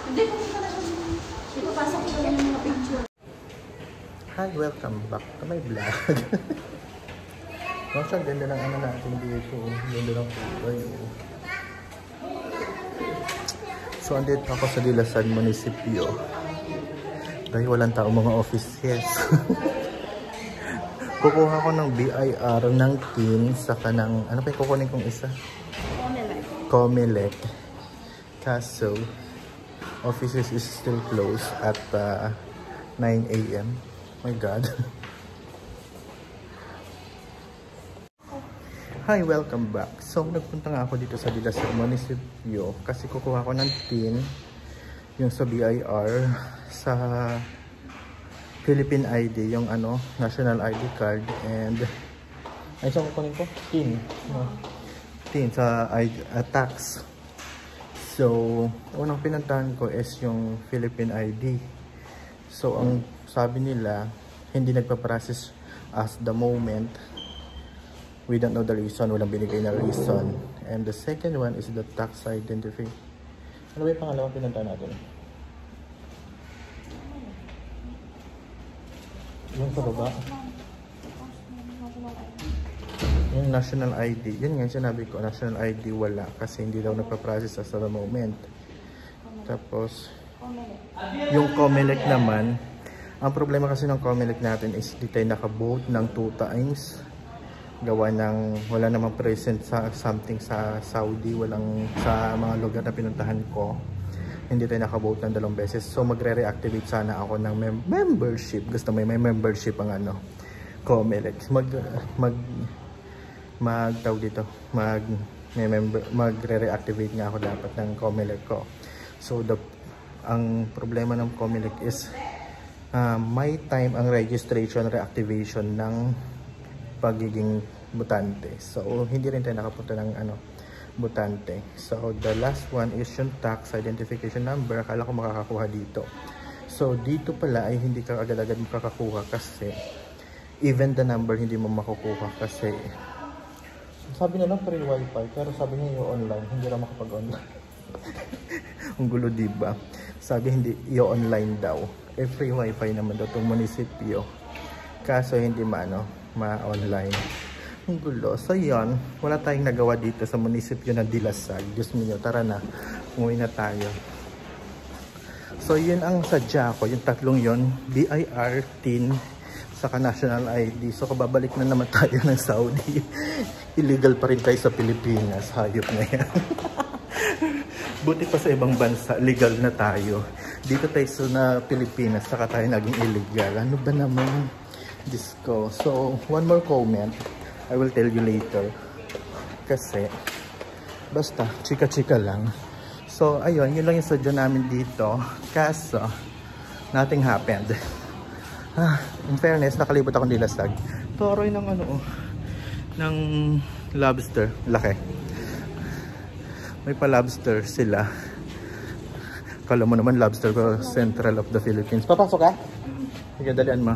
Hindi, pumunta na siya. Ipapasok ko lang yung mga picture. Hi, welcome back to my vlog. Mas ang ganda ng ano natin dito. Ganda ng kulay. So, andito ako sa Dilasan Municipio. Dahil walang tao mga offices. Kukuha ko ng BIR ng tin, saka ng, ano pa yung kukunin kong isa? Comelec. Kaso, offices is still closed at 9 AM. My God. Hi, welcome back. So, nagpunta nga ako dito sa Dilasan Municipio kasi kukuha ko ng tin, yung sa BIR, sa Philippine ID, yung ano, national ID card, and ay saan kukunin ko? Tin. No. Tin sa tax. So, unang pinuntahan ko is yung Philippine ID. So, ang sabi nila, hindi nagpa-process as the moment. We don't know the reason. Walang binigay na reason. And the second one is the tax identification. Ano ba yung pangalawang pinuntahan natin? Yung sa baba. Yung national ID. Yun nga sinabi ko. National ID wala. Kasi hindi daw nagpa-process as the moment. Tapos, yung Comelec naman. Ang problema kasi ng Comelec natin is di tayo nakaboat ng 2 times. Gawa ng wala namang present sa something sa Saudi. Walang sa mga lugar na pinuntahan ko. Hindi tayo nakaboat ng 2 beses. So magre-reactivate sana ako ng membership. Gusto may membership ang ano, Comelec. Magre-reactivate nga ako dapat ng Comelec ko. So ang problema ng Comelec is may time ang registration, reactivation ng pagiging butante. So hindi rin tayo nakapunta ng ano, butante. So the last one is yung tax identification number. Akala ko makakakuha dito. So dito pala ay hindi ka agad-agad makakakuha kasi even the number hindi mo makukuha kasi sabi na lang free wifi pero sabi niya yung online, hindi lang makapag-online. Ang gulo diba? Sabi hindi yung online daw. Free wifi naman daw itong munisipyo. Kaso hindi ma-online. Ang gulo. So yun, wala tayong nagawa dito sa munisipyo ng Dilasag. Diyos mo, tara na. Umuwi na tayo. So yun ang sadya ko. Yung tatlong yun, BIR, TIN, saka National ID. So kababalik na naman tayo ng Saudi. Illegal pa rin tayo sa Pilipinas. Hayop na yan. Buti pa sa ibang bansa, legal na tayo. Dito tayo sa Pilipinas, saka tayo naging illegal. Ano ba naman? Disco. So, one more comment. I will tell you later. Kasi, basta, chika-chika lang. So, ayun, yun lang yung sadya namin dito. Kaso, nothing happened. In fairness, nakalibot akong Dilasag. Toroy ng ano, ng lobster. Laki. May pa-lobster sila. Kala mo naman lobster ko, Central of the Philippines. Papasok ka? Sige, dalian mo.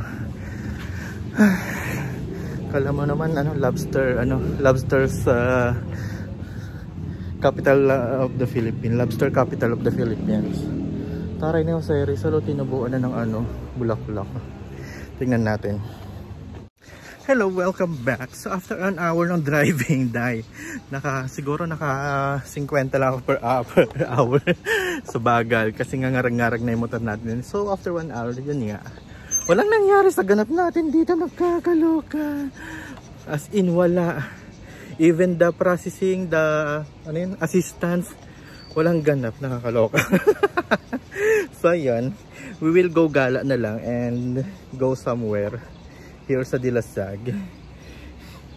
Kala mo naman lobster sa capital of the Philippines, lobster capital of the Philippines. Taray na yung seri, salo tinubuan na ng bulak-bulak. Tingnan natin. Hello, welcome back. So after an hour ng driving, siguro naka 50 lang ako per hour. So bagal kasi ngarag-ngarag na yung motor natin. So after 1 hour, yun nga. Walang nangyari sa ganap natin dito, nagkakaloka. As in, wala. Even the processing, assistance, walang ganap, nakakaloka. So, ayan. We will go gala na lang and go somewhere here sa Dilasag.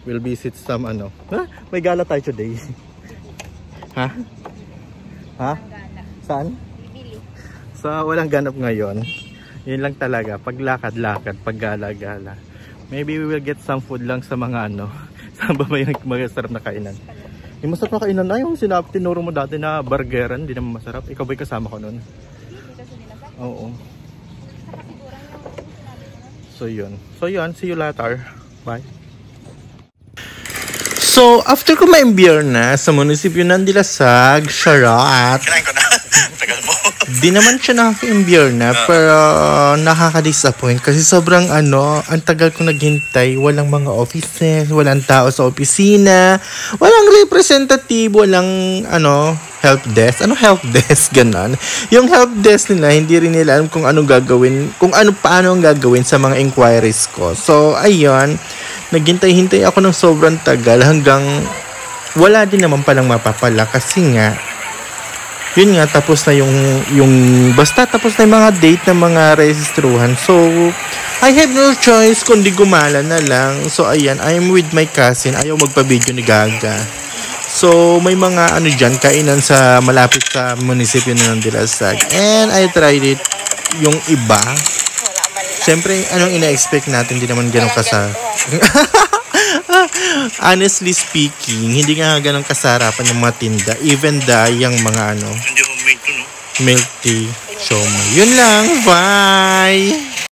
We'll visit some may gala tayo today. Ha? Saan? So, walang ganap ngayon. Yun lang talaga, paglakad-lakad, paggala-gala. Maybe we will get some food lang sa mga saan ba may masarap na kainan? Yung masarap na kainan na yung tinuro mo dati na burgeran, hindi naman masarap. Ikaw ba'y kasama ko nun? Oo. So yun, see you later. Bye. So after ko ma-imbiyer na sa munisipyo ng Dilasag, Sharat. Kinain ko na. Tagal mo. Di naman siya nakaka-imbier na, pero nakaka-disappoint kasi sobrang ang tagal ko naghintay, walang mga offices, walang tao sa opisina, walang representative, walang help desk. Ano help desk? Ganon. Yung help desk nila, hindi rin nila alam kung anong gagawin, paano ang gagawin sa mga inquiries ko. So, ayun, naghintay-hintay ako ng sobrang tagal hanggang wala din naman palang mapapala kasi nga, yun nga, tapos na basta tapos na yung mga date ng mga rehistruhan. So, I have no choice kundi gumala na lang. So, ayan, I am with my cousin. Ayaw magpa-video ni Gaga. So, may mga dyan, kainan sa malapit sa munisipyo ng Dilasag. And I tried it. Yung iba, syempre, anong ina-expect natin? Hindi naman ganun honestly speaking, hindi nga ganun kasarapan yung mga tinda. Even yung mga Hindi homemade to, no? milk tea, siomai. Yun lang. Bye!